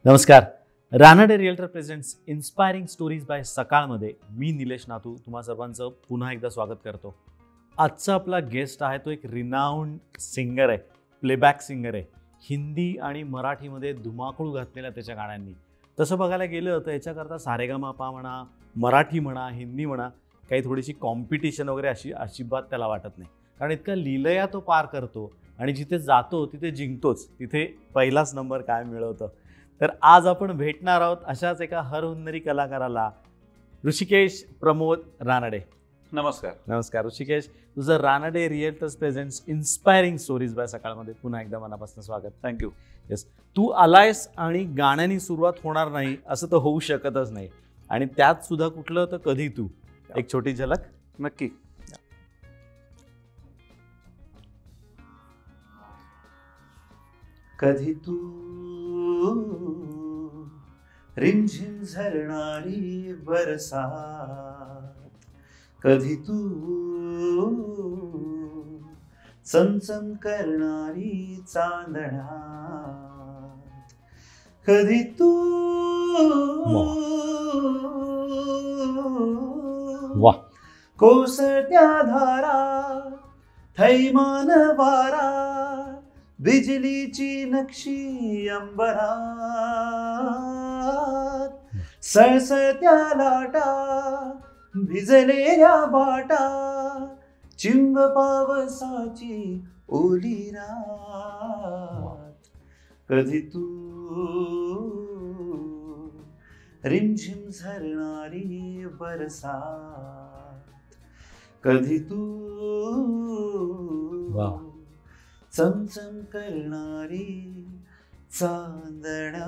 नमस्कार. Ranade realtor presents inspiring stories by सकाळमध्ये मी निलेश नातू तुम्हा सर्वांचं पुन्हा एकदा स्वागत करतो. आजचा आपला गेस्ट आहे तो एक रिनाऊंड सिंगर आहे, प्लेबॅक सिंगर आहे. हिंदी आणि मराठीमध्ये धुमाकूळ घातलेला त्याच्या गाण्यांनी. तसं बघायला गेलं तर याच्याकरता सारेगामापा म्हणा, मराठी म्हणा, हिंदी म्हणा, काही थोडीशी कॉम्पिटिशन वगैरे अशी अजिबात त्याला वाटत नाही. कारण इतका लीलया तो पार करतो आणि जिथे जातो तिथे जिंकतोच, तिथे पहिलाच नंबर काय मिळवतो. तर आज आपण भेटणार आहोत अशाच एका हरहुन्नरी कलाकाराला, ऋषिकेश प्रमोद रानडे. नमस्कार. नमस्कार ऋषिकेश. तुझं Ranade realtors presents inspiring stories by सकाळमध्ये पुन्हा एकदा मनापासून स्वागत. थँक्यू. येस, तू आलायस आणि गाण्यानी सुरुवात होणार नाही असं तर होऊ शकतच नाही. आणि त्यात सुद्धा कुठलं तर कधी तू, एक छोटी झलक. नक्की. कधी तू रिमझिम झरणारी बरसात, कधी तू चमचम करणारी चांदण्यात, कधी तू वाह, कोसळत्या धारा, थैमान वारा, बिजलीची नक्षी अंबरात, सळसळत्या लाटा, भिजलेल्या बाटा, चिंब पावसाची ओली रात, कधी तू रिमझिम झरणारी बरसात, कधी तू चमचम करणारी चांदणा.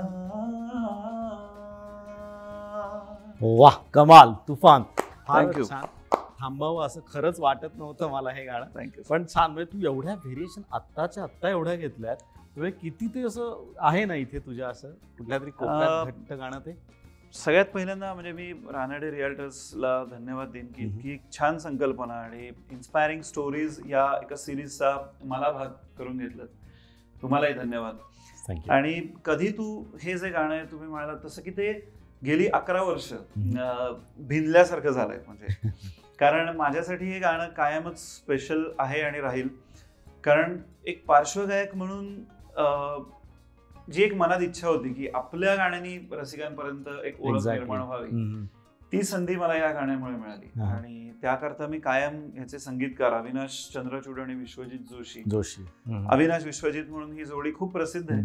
वाह, कमाल, तुफान. थँक्यू. थांबावं असं खरंच वाटत नव्हतं मला हे गाणं. थँक्यू. पण छान, म्हणजे तू एवढ्या व्हेरिएशन आत्ताच्या आत्ता एवढ्या घेतल्यात, म्हणजे किती ते असं आहे ना इथे तुझ्या असं कुठल्या तरी कोपऱ्यात घट्ट गाणं. ते सगळ्यात पहिल्यांदा म्हणजे मी रानडे रिअल्टर्सला धन्यवाद देईन की इतकी छान संकल्पना आणि इन्स्पायरिंग स्टोरीज या एका सिरीजचा मला भाग करून घेतलं. तुम्हालाही धन्यवाद. थँक्यू. आणि कधी तू हे जे गाणं आहे तुम्ही म्हणालात तसं की ते गेली 11 वर्ष भिनल्यासारखं झालंय. म्हणजे कारण माझ्यासाठी हे गाणं कायमच स्पेशल आहे आणि राहील. कारण एक पार्श्वगायक म्हणून जी एक मनात इच्छा होती की आपल्या गाण्यांनी रसिकांपर्यंत एक ओळख निर्माण व्हावी, ती संधी मला या गाण्यामुळे मिळाली. आणि त्याकरता मी कायम ह्याचे संगीतकार अविनाश चंद्रचूड आणि विश्वजित जोशी, अविनाश विश्वजित म्हणून ही जोडी खूप प्रसिद्ध आहे.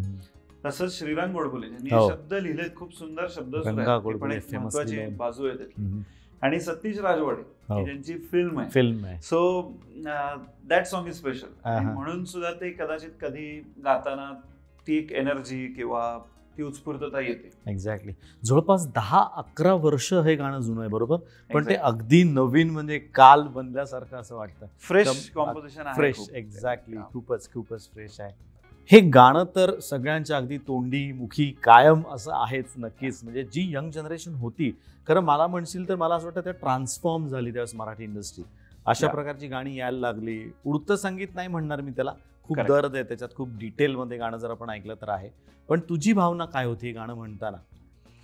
तसंच श्रीरंग गोडबोले ज्यांनी शब्द लिहिलेत, खूप सुंदर शब्द, पण एक महत्वाची बाजू आहे त्याची. आणि सतीश राजवाडे ज्यांची फिल्म आहे. So that song is special. म्हणून सुद्धा ते कदाचित कधी गाताना ती एक एनर्जी किंवा ती उत्स्फूर्तता येते. एक्झॅक्टली. जवळपास 10-11 वर्ष हे गाणं जुनं आहे, बरोबर. पण ते अगदी नवीन, म्हणजे काल बनल्यासारखं असं वाटतं. फ्रेश कॉम्पोजिशन आहे. फ्रेश. एक्झॅक्टली. खूपच फ्रेश आहे हे गाणं. तर सगळ्यांच्या अगदी तोंडी मुखी कायम असं आहेच नक्कीच. म्हणजे जी यंग जनरेशन होती, खरं मला म्हणशील तर मला असं वाटतं त्या ट्रान्सफॉर्म झाली त्यावेळेस मराठी इंडस्ट्री. अशा प्रकारची गाणी यायला लागली. उडतं संगीत नाही म्हणणार मी त्याला, खूप दर्द आहे त्याच्यात, खूप डिटेलमध्ये गाणं जर आपण ऐकलं तर आहे. पण तुझी भावना काय होती गाणं म्हणताना?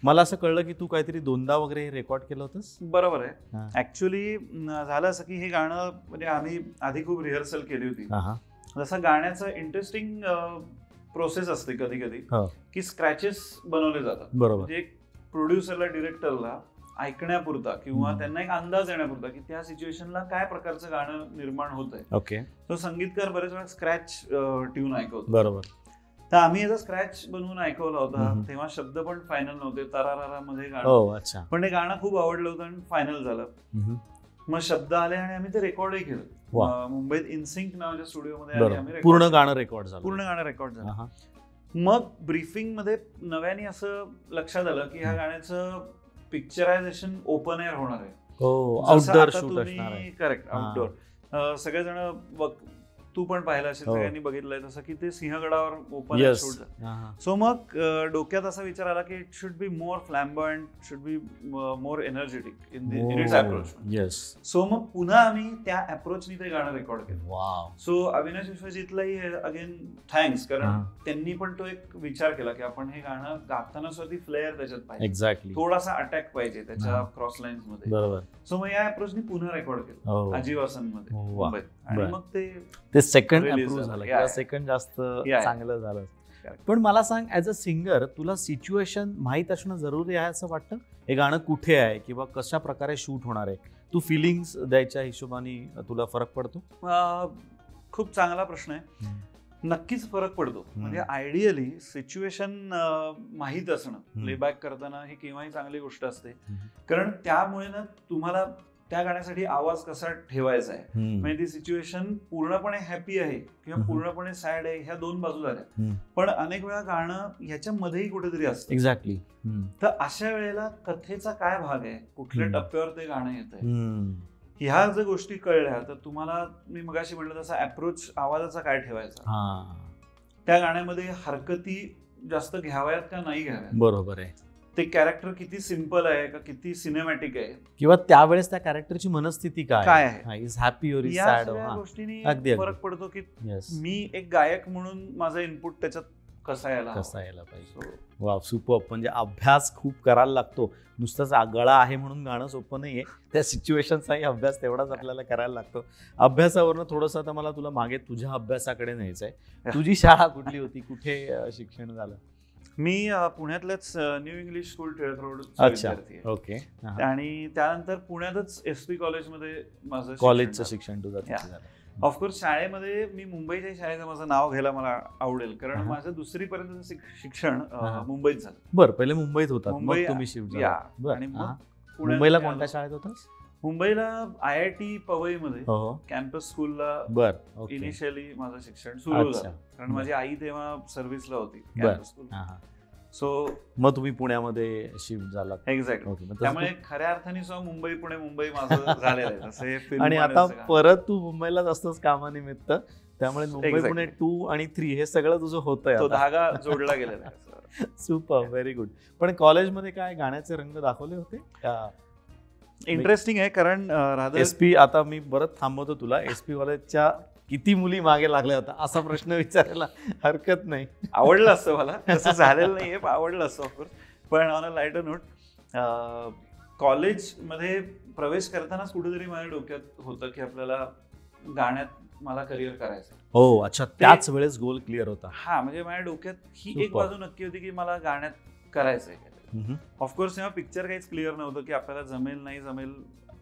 मला असं कळलं की तू काहीतरी 2दा वगैरे रेकॉर्ड केलं होतंस. बरोबर आहे. ऍक्च्युली झालं असं की हे गाणं म्हणजे आम्ही आधी खूप रिहर्सल केली होती. जसं गाण्याचं इंटरेस्टिंग प्रोसेस असते कधी कधी की स्क्रॅचेस बनवले जातात. बरोबर. म्हणजे एक प्रोड्युसरला, डिरेक्टरला ऐकण्यापुरता किंवा त्यांना एक अंदाज येण्यापुरता की त्या सिच्युएशनला काय प्रकारचं गाणं निर्माण होत आहे. ओके. तो संगीतकार बरेच वेळा स्क्रॅच ट्यून ऐकवतो. बरोबर. तर आम्ही याचा स्क्रॅच बनवून ऐकवला होता. तेव्हा शब्द पण फायनल नव्हते, तरारारा मध्ये गाणं. पण ते गाणं खूप आवडलं होतं आणि फायनल झालं. मग शब्द आले आणि आम्ही ते रेकॉर्डही केलं. मुंबईत इनसिंक नावाच्या स्टुडिओमध्ये पूर्ण गाणं रेकॉर्ड झालं. मग ब्रीफिंग मध्ये नव्याने असं लक्षात आलं की ह्या गाण्याचं पिक्चरायझेशन ओपन एअर होणार आहे. आउटडोर शूट असणार आहे. करेक्ट. आउटडोर. सगळेजण तू पण पाहिलं असेल, हो. सगळ्यांनी बघितलंय तसं, की ते सिंहगडावर ओपन येस. शूट झालं. सो मग डोक्यात असा विचार आला की it should be more flamboyant, should be more energetic in its approach. Yes. So मग पुन्हा आम्ही त्या अप्रोचनी ते गाणं रेकॉर्ड केलं. वाव. सो अविनाश विश्वजितलाही अगेन थँक्स, कारण त्यांनी पण तो एक विचार केला की आपण हे गाणं गाताना सुद्धा फ्लेअर त्याच्यात पाहिजे, एक्झॅक्टली, थोडासा अटॅक पाहिजे त्याच्या क्रॉस लाईन्स मध्ये. बरोबर. सो मग या अप्रोचनी पुन्हा रेकॉर्ड केलं आजीवासन मध्ये मुंबईत, आणि मग ते सेकंड Release अप्रूव्ह झालं. झालं Yeah. किंवा सेकंड जास्त Yeah. चांगलं झालं. Correct. पण मला सांग, ऍज अ सिंगर तुला सिच्युएशन माहीत असणं जरुरी आहे असं वाटतं? हे गाणं कुठे आहे किंवा कशा प्रकारे शूट होणार आहे, तू फिलिंग्स द्यायच्या हिशोबाने तुला फरक पडतो? खूप चांगला प्रश्न आहे. नक्कीच फरक पडतो. म्हणजे आयडियली सिच्युएशन माहीत असणं प्लेबॅक करताना ही केव्हाही चांगली गोष्ट असते, कारण त्यामुळे ना तुम्हाला त्या गाण्यासाठी आवाज कसा ठेवायचा आहे. म्हणजे ती सिच्युएशन पूर्णपणे हॅपी आहे किंवा पूर्णपणे सॅड आहे, ह्या दोन बाजू झाल्या. पण अनेक वेळा गाणं ह्याच्यामध्येही कुठेतरी असतं. एक्झॅक्टली. तर अशा वेळेला कथेचा काय भाग आहे, कुठल्या टप्प्यावर ते गाणं येतंय, ह्या जर गोष्टी कळल्या तर तुम्हाला, मी मगाशी म्हटलं तसा अप्रोच आवाजाचा काय ठेवायचा, त्या गाण्यामध्ये हरकती जास्त घ्याव्यात का नाही घ्याव्यात, बरोबर आहे, ते कॅरेक्टर किती सिम्पल आहे का किती सिनेमॅटिक आहे, किंवा त्यावेळेस त्या कॅरेक्टरची मनस्थिती काय आहे, इज हॅपी और इज सॅड, या गोष्टींनी फरक पडतो की मी एक गायक म्हणून माझा इनपुट त्याच्यात कसा यायला पाहिजे. वा, सुपर. म्हणजे अभ्यास खूप करायला लागतो, नुसताच गळा आहे म्हणून गाणं सोपं नाहीये, त्या सिच्युएशनचाही अभ्यास तेवढाच आपल्याला करायला लागतो. अभ्यासावरनं थोडंसं आता मला तुला मागे तुझ्या अभ्यासाकडे न्यायचंय. तुझी शाळा कुठली होती, कुठे शिक्षण झालं? मी पुण्यातल्याच new English school Tilak road विद्यार्थी आहे. ओके. आणि त्यानंतर पुण्यातच SP कॉलेजमध्ये माझं कॉलेजचं शिक्षण तुझं झालं. ऑफकोर्स शाळेमध्ये मी मुंबईच्या शाळेचं माझं नाव घ्यायला मला आवडेल, कारण माझं 2री पर्यंत शिक्षण मुंबईत झालं. बरं, पहिले मुंबईत होता, मग तुम्ही शिफ्ट झाला. आणि मग मुंबईला कोणत्या शाळेत होतास? मुंबईला IIT पवईमध्ये कॅम्पस स्कूलला इनिशियली माझं शिक्षण सुरू झालं, कारण माझी आई तेव्हा सर्व्हिसला होती कॅम्पस स्कूल. सो मग तुम्ही पुण्यामध्ये शिफ्ट झाला. एक्झॅक्टली. त्यामुळे खऱ्या अर्थाने मुंबई पुणे मुंबई माझं झालेलं आहे. आणि आता परत तू मुंबईलाच असतोस कामानिमित्त, त्यामुळे मुंबई पुणे 2 आणि 3 हे सगळं तुझं होतंय, तो धागा जोडला गेलेला आहे. Super, very good. पण कॉलेजमध्ये काय गाण्याचे रंग दाखवले होते? इंटरेस्टिंग आहे, कारण SP, आता मी परत थांबवतो तुला, SP कॉलेजच्या किती मुली मागे लागल्या होत्या असा प्रश्न विचारायला हरकत नाही. आवडलं असतं मला, तसं झालेलं नाहीये, आवडलं असतं ऑफकोर्स. पण ऑन अ लाईटर नोट, कॉलेजमध्ये प्रवेश करतानाच कुठेतरी माझ्या डोक्यात होतं की आपल्याला गाण्यात मला करिअर करायचं. हो, अच्छा, त्याच वेळेस गोल क्लिअर होता. हा, म्हणजे माझ्या डोक्यात ही एक बाजू नक्की होती की मला गाण्यात करायचंय. ऑफकोर्स तेव्हा पिक्चर काहीच क्लिअर नव्हतं की आपल्याला जमेल नाही जमेल,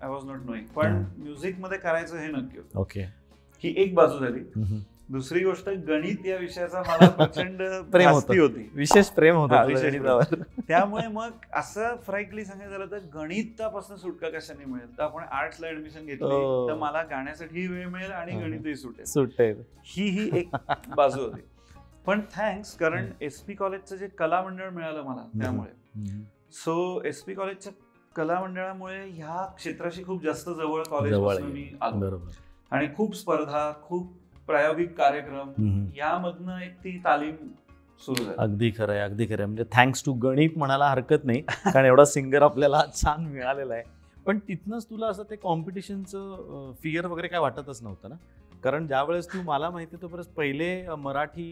आय वॉज नॉट नोईंग, पण म्युझिक मध्ये करायचं हे नक्की होतं. ओके, ही एक बाजू झाली. दुसरी गोष्ट, गणित या विषयाचा मला प्रचंड प्रेम होती, विशेष प्रेम होतं. त्यामुळे मग असं फ्रँकली सांगायचं झालं तर गणितापासून सुटका कशाने मिळेल, तर आपण आर्ट्सला ऍडमिशन घेतली तर मला गाण्यासाठी वेळ मिळेल आणि गणितही सुटेल, ही एक बाजू होती. पण थँक्स, कारण SP कॉलेजचं जे कला मंडळ मिळालं मला त्यामुळे, सो SP कॉलेजच्या कला मंडळामुळे ह्या क्षेत्राशी खूप जास्त जवळ कॉलेजपासून मी आलो, आणि खूप स्पर्धा, खूप प्रायोगिक कार्यक्रम, यामधनं एक ती तालीम सुरू झाली. अगदी खरं आहे, अगदी खरं आहे. म्हणजे थँक्स टू गणित म्हणायला हरकत नाही, कारण एवढा सिंगर आपल्याला छान मिळालेला आहे. पण तिथनंच तुला असं ते कॉम्पिटिशनचं फिअर वगैरे काय वाटतच नव्हतं ना? कारण ज्यावेळेस तू, मला माहिती आहे तोपर्यंत पहिले मराठी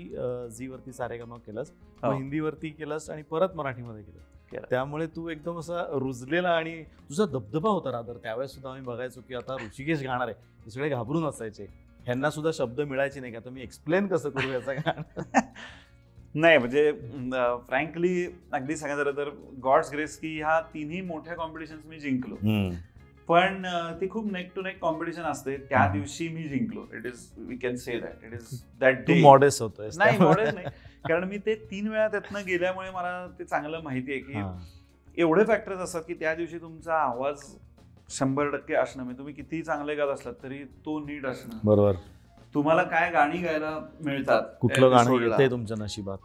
झीवरती सारेगम केलंस, हिंदीवरती केलंस आणि परत मराठीमध्ये केलं, त्यामुळे तू एकदम असा रुजलेला आणि तुझा दबदबा होता. रादर त्यावेळेस सुद्धा आम्ही बघायचो की आता ऋषिकेश गाणार आहे, हे सगळे घाबरून असायचे, ह्यांना सुद्धा शब्द मिळायचे नाही, का आता मी एक्सप्लेन कसं करू याचं गाणं. नाही, म्हणजे फ्रँकली अगदी सांगायचं तर गॉड्स ग्रेस की ह्या 3ही मोठ्या कॉम्पिटिशन्स मी जिंकलो, पण ती खूप नेक टू नेक कॉम्पिटिशन असते. त्या दिवशी मी जिंकलो, it is, we can say that it is that day. Modest होतोय? नाही, मॉडेस्ट नाही, कारण मी ते 3 वेळा त्यातनं गेल्यामुळे मला ते चांगलं माहिती आहे की एवढे फॅक्टर्स असतात की त्या दिवशी तुमचा आवाज 100% असणं, म्हणजे तुम्ही किती चांगले गात असलात तरी तो नीट असणं, बरोबर, तुम्हाला काय गाणी गायला मिळतात, कुठलं गाणं येतंय तुमच्या नशिबात,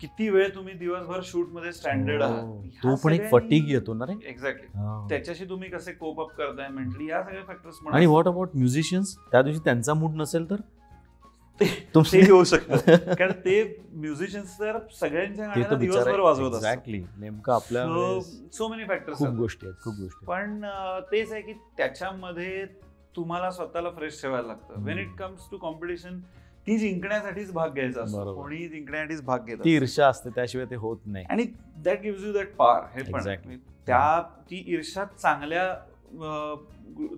किती वेळ तुम्ही दिवसभर शूट मध्ये स्टँडर्ड आहात, तो पण एक फटीग येतो ना रे. एक्झॅक्टली, त्याच्याशी तुम्ही कसे कोप अप करताय मेंटली, या सगळ्या फॅक्टर्स. आणि व्हॉट अबाउट म्युझिशियन्स, त्या दिवशी त्यांचा मूड नसेल तर ते होऊ शकतं कारण ते म्युझिशियन्स तर सगळ्यांच्या गाण्याला दिवसभर वाजवत असतात. नेमकं आपल्या सो मेनी फॅक्टर्स खूप गोष्टी आहेत. पण तेच आहे की त्याच्यामध्ये तुम्हाला स्वतःला फ्रेश ठेवायला लागतं. When it comes to competition ती जिंकण्यासाठीच भाग घ्यायचा असतो. कोणी जिंकण्यासाठीच भाग घेत, ती ईर्ष्या असते, त्याशिवाय ते होत नाही. आणि that gives you that power. हे पण ती ईर्ष्या चांगल्या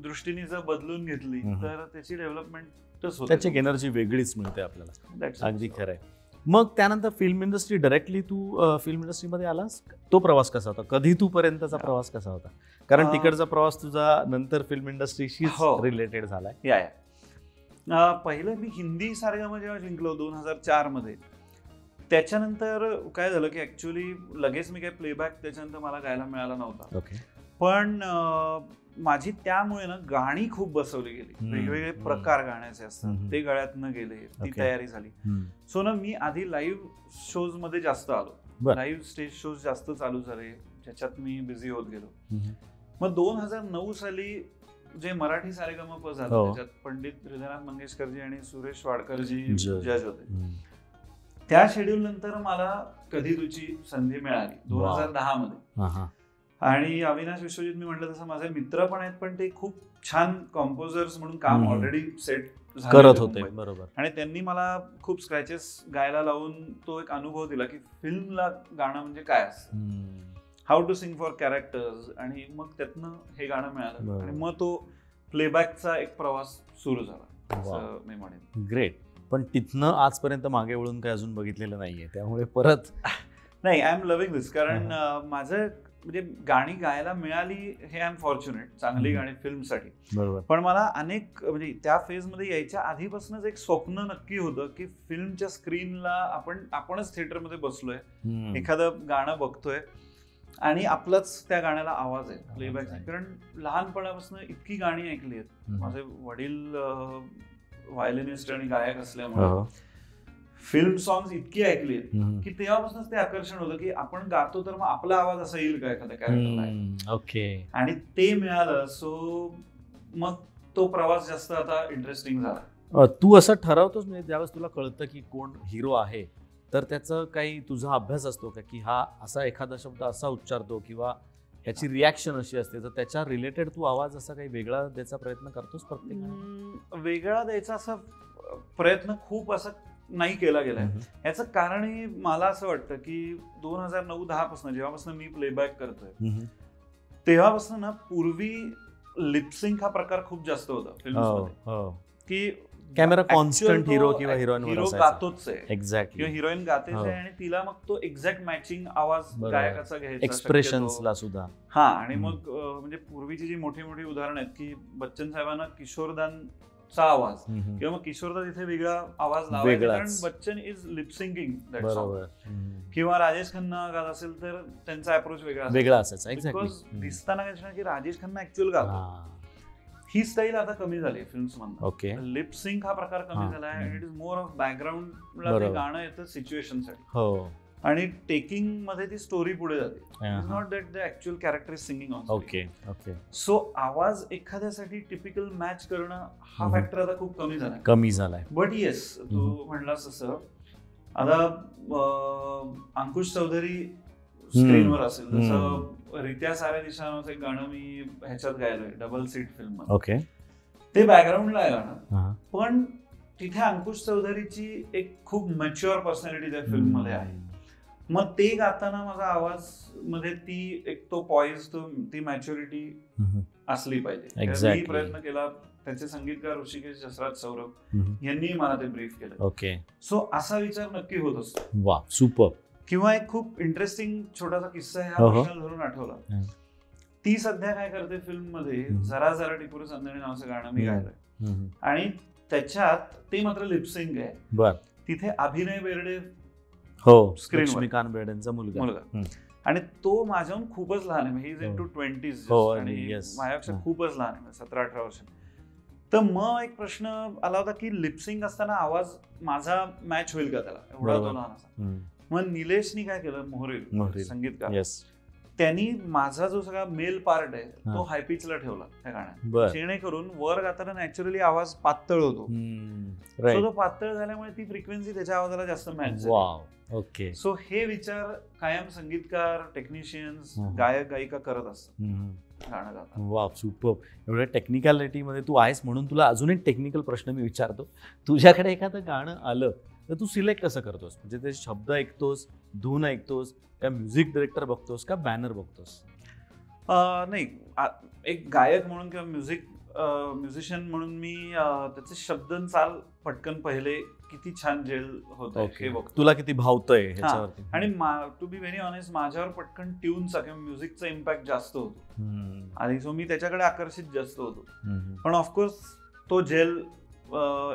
दृष्टीने जर बदलून घेतली तर त्याची डेव्हलपमेंटच होते. त्याची एनर्जी वेगळीच मिळते आपल्याला. अगदी खरं आहे. मग त्यानंतर फिल्म इंडस्ट्री, डायरेक्टली तू फिल्म इंडस्ट्रीमध्ये आलास, तो प्रवास कसा होता? कधी तू पर्यंतचा प्रवास कसा होता? कारण तिकडचा प्रवास तुझा नंतर फिल्म इंडस्ट्रीशी रिलेटेड झालाय. पहिलं मी हिंदी सारेगामा जेव्हा जिंकलो 2004 मध्ये, त्याच्यानंतर काय झालं की ऍक्च्युअली लगेच मी काही प्लेबॅक त्याच्यानंतर मला गायला मिळाला नव्हता. पण माझी त्यामुळे ना गाणी खूप बसवली गेली. वेगवेगळे प्रकार गाण्याचे असतात, ते गळ्यात न गेले, ती तयारी झाली. सो ना मी आधी लाईव्ह शोज मध्ये जास्त आलो. लाईव्ह स्टेज शोज जास्त चालू झाले, ज्याच्यात मी बिझी होत गेलो. मग 2009 साली जे मराठी सारेगमप झालं, त्याच्यात पंडित हृदयनाथ मंगेशकरजी आणि सुरेश वाडकरजी जज होते. त्या शेड्यूल नंतर मला कधी तुझी संधी मिळाली 2010 मध्ये. आणि अविनाश विश्वजित, मी म्हटलं तसं माझे मित्र पण आहेत, पण ते खूप छान कॉम्पोजर्स म्हणून काम ऑलरेडी सेट करत होते. बरोबर. आणि त्यांनी मला खूप स्क्रॅचेस गायला लावून तो एक अनुभव दिला की फिल्मला गाणं म्हणजे काय असतं, how to sing for characters. आणि मग त्यातनं हे गाणं मिळालं आणि मग तो प्लेबॅकचा एक प्रवास सुरू झाला असं मी म्हणेन. ग्रेट. पण तिथनं आजपर्यंत मागे वळून काही अजून बघितलेलं नाहीये, त्यामुळे परत नाही, आय एम लव्हिंग दिस. कारण माझं म्हणजे गाणी गायला मिळाली हे आय एम फॉर्च्युनेट, चांगली गाणी फिल्मसाठी. बरोबर. पण मला अनेक म्हणजे त्या फेजमध्ये यायच्या आधीपासूनच एक स्वप्न नक्की होतं की फिल्मच्या स्क्रीनला आपणच थिएटरमध्ये बसलोय, एखादं गाणं बघतोय आणि आपलाच त्या गाण्याला आवाज आहे, प्लेबॅक. कारण लहानपणापासून इतकी गाणी ऐकली आहेत. माझे वडील व्हायोलिनिस्ट आणि गायक असल्यामुळे फिल्म सॉंग्स इतकी ऐकली की तेव्हापासूनच ते आकर्षण होतं की आपण गातो तर मग आपला आवाज असा येईल का एखाद्या कॅरेक्टरला. ओके. आणि ते मिळालं. सो मग तो प्रवास जास्त आता इंटरेस्टिंग झाला. तू असं ठरवतोस म्हणजे ज्यावेळेस तुला कळतं की कोण हिरो आहे, तर त्याचं काही तुझा अभ्यास असतो का की हा असा एखादा शब्द असा उच्चारतो किंवा ह्याची रिॲक्शन अशी असते, तर त्याच्या रिलेटेड तू आवाज असा काही वेगळा द्यायचा प्रयत्न करतोस? प्रत्येक वेगळा द्यायचा असा प्रयत्न खूप असा नाही केला गेलाय. याचं कारणही मला असं वाटतं की 2009-10 पासून जेव्हापासून मी प्लेबॅक करतोय तेव्हापासून ना, पूर्वी लिपसिंग हा प्रकार खूप जास्त होता फिल्ममध्ये की कॅमेरा कॉन्स्टंट हिरो किंवा हिरोईन गातोच आहे, एक्झॅक्टली, किंवा हिरोईन गातेच आहे आणि तिला मग तो एक्झॅक्ट मॅचिंग आवाज गायकाचा घ्यायचा, एक्सप्रेशन्सला सुद्धा. हा. आणि मग म्हणजे पूर्वीची जी मोठी मोठी उदाहरणं आहेत की बच्चन साहेबांना किशोरदांचा आवाज किंवा मग किशोरदा तिथे वेगळा आवाज लावायचा, कारण बच्चन इज लिपसिंगिंग दॅट सॉन्ग. किंवा राजेश खन्ना गात असेल तर त्यांचा अप्रोच वेगळा असायचा. एक्झॅक्टली. दिसताना काय की राजेश खन्ना ऍक्च्युअल गातो. ही स्टाईल आता कमी झाली फिल्म्स मधून. ओके. लिपसिंग हा प्रकार कमी झाला आहे. इट इज मोर ऑफ बॅकग्राऊंडला ते गाणं येतं सिच्युएशनसाठी. हो. आणि टेकिंग मध्ये ती स्टोरी पुढे जाते. It's not that the actual character is singing on. Okay. Okay. So आवाज एखाद्यासाठी टिपिकल मॅच करणं हा फॅक्टर आता खूप कमी झालाय. बट येस, तू म्हणलास तसं आता अंकुश चौधरी स्क्रीनवर असेल, जसं रित्या साऱ्या दिशा नावाचं एक गाणं मी ह्याच्यात गायलोय डबल सीट फिल्म मध्ये. ओके. ते बॅकग्राऊंडला आहे गाणं, पण तिथे अंकुश चौधरीची एक खूप मॅच्युअर पर्सनॅलिटी त्या फिल्म मध्ये आहे. मग ते गाताना माझा आवाज मध्ये ती एक तो पॉइज, ती मॅच्युरिटी असली पाहिजे. मी प्रयत्न केला. त्याचे संगीतकार ऋषिकेश जसराज सौरभ यांनी मला ते ब्रीफ केलं. ओके. सो असा विचार नक्की होत असतो. वा, सुपर. किंवा एक खूप इंटरेस्टिंग छोटासा किस्सा ह्या प्रश्नाला धरून आठवला. ती सध्या काय करते फिल्म मध्ये, जरा जरा टिपूर संदणी नावाचं गाणं मी गायलंय आणि त्याच्यात ते मात्र लिपसिंग आहे. बर. तिथे अभिनय बेर्डे स्क्रीन, लक्ष्मीकांत बेर्डेंचा मुलगा, आणि तो माझ्याहून खूपच लहान आहे. He is in to 20s आणि माझ्यापेक्षा खूपच लहान आहे, 17-18 वर्ष. तर मग एक प्रश्न आला होता की लिपसिंग असताना आवाज माझा मॅच होईल का त्याला, एवढा तो लहान असा. मग निलेशनी काय केलं, मोहरील संगीतकार, त्यांनी माझा जो सगळा मेल पार्ट आहे तो हाय पिचला ठेवला त्या गाण्यात, जेणेकरून वर गाताना नॅचरली आवाज पातळ होतो. सो तो पातळ झाल्यामुळे ती फ्रिक्वेन्सी त्याच्या आवाजाला जास्त मॅच झाली. ओके. सो हे विचार कायम संगीतकार, टेक्निशियन्स, गायक गायिका करत असतात गाणं गाताना. वा, सुपर. एवढ्या टेक्निकॅलिटीमध्ये तू आहेस म्हणून तुला अजून एक टेक्निकल प्रश्न मी विचारतो. तुझ्याकडे एखादं गाणं आलं तर तू सिलेक्ट कसं करतोस? म्हणजे ते शब्द ऐकतोस, धून ऐकतोस, का म्युझिक डायरेक्टर बघतोस, का बॅनर बघतोस? नाही, एक गायक म्हणून किंवा म्युझिशियन म्हणून मी त्याचे शब्द चाल पटकन पहिले किती छान जेल होत हे बघतो, तुला किती भावतंय ह्याच्यावरती. आणि टू बी व्हेरी ऑनेस्ट, माझ्यावर पटकन ट्यूनचा किंवा म्युझिकचा इम्पॅक्ट जास्त होतो आणि सो मी त्याच्याकडे आकर्षित जास्त होतो. पण ऑफकोर्स तो जेल